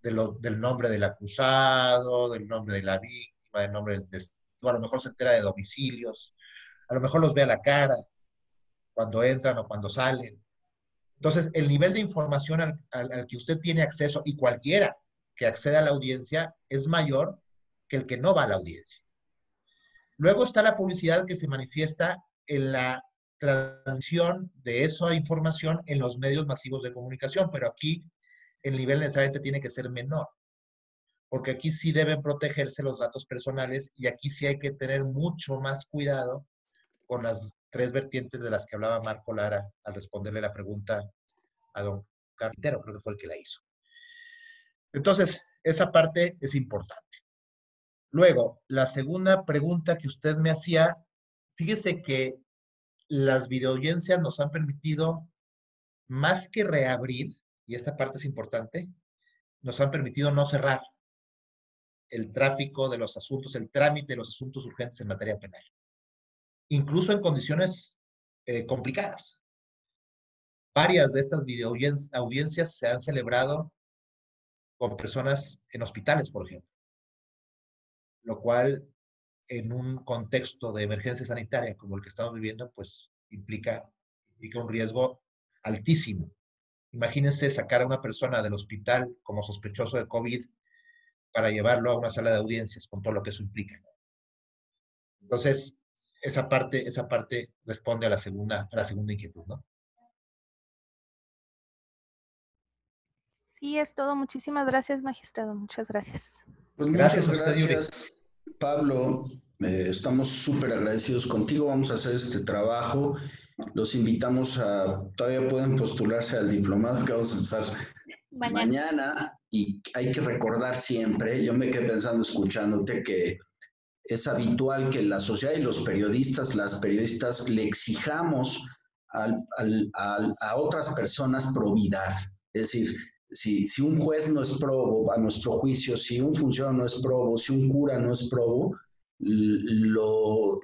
del nombre del acusado, del nombre de la víctima, del nombre del testigo, a lo mejor se entera de domicilios, a lo mejor los ve a la cara cuando entran o cuando salen. Entonces, el nivel de información al que usted tiene acceso, y cualquiera que acceda a la audiencia, es mayor que el que no va a la audiencia. Luego está la publicidad que se manifiesta en la transmisión de esa información en los medios masivos de comunicación, pero aquí el nivel necesariamente tiene que ser menor, porque aquí sí deben protegerse los datos personales y aquí sí hay que tener mucho más cuidado con las tres vertientes de las que hablaba Marco Lara al responderle la pregunta a don Carpintero, creo que fue el que la hizo. Entonces, esa parte es importante. Luego, la segunda pregunta que usted me hacía, fíjese que las videoaudiencias nos han permitido, más que reabrir, y esta parte es importante, nos han permitido no cerrar el tráfico de los asuntos, el trámite de los asuntos urgentes en materia penal, incluso en condiciones complicadas. Varias de estas videoaudiencias se han celebrado con personas en hospitales, por ejemplo, lo cual en un contexto de emergencia sanitaria como el que estamos viviendo, pues implica un riesgo altísimo. Imagínense sacar a una persona del hospital como sospechoso de COVID para llevarlo a una sala de audiencias con todo lo que eso implica. Entonces, esa parte responde a la segunda inquietud, ¿no? Sí, es todo. Muchísimas gracias, magistrado. Muchas gracias. Pues gracias muchas a usted, gracias, Pablo. Estamos súper agradecidos contigo. Vamos a hacer este trabajo. Los invitamos todavía pueden postularse al diplomado que vamos a empezar mañana. Y hay que recordar siempre, yo me quedé pensando escuchándote, que es habitual que la sociedad y los periodistas, las periodistas, le exijamos a otras personas probidad. Es decir, si un juez no es probo, a nuestro juicio, si un funcionario no es probo, si un cura no es probo, lo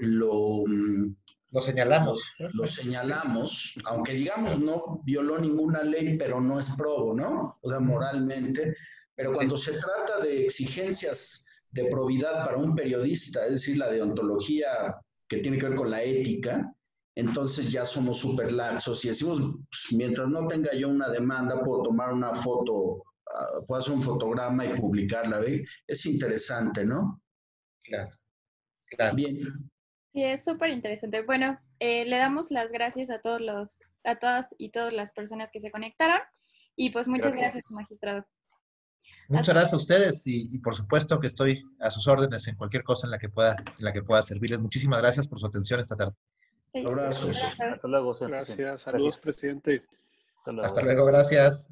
señalamos. Lo señalamos, aunque digamos no violó ninguna ley, pero no es probo, ¿no? O sea, moralmente. Pero cuando se trata de exigencias de probidad para un periodista, es decir, la deontología que tiene que ver con la ética, entonces ya somos súper laxos y decimos, pues, mientras no tenga yo una demanda, puedo tomar una foto, puedo hacer un fotograma y publicarla, ¿ve? Es interesante, ¿no? Claro. Bien. Sí, es súper interesante. Bueno, le damos las gracias a todas y todas las personas que se conectaron y pues muchas gracias magistrado. Muchas gracias a ustedes y por supuesto que estoy a sus órdenes en cualquier cosa en la que pueda servirles. Muchísimas gracias por su atención esta tarde. Sí. Abrazos. Hasta luego, señor Gracias. presidente. Saludos, Gracias. presidente. Hasta luego. Hasta luego, gracias.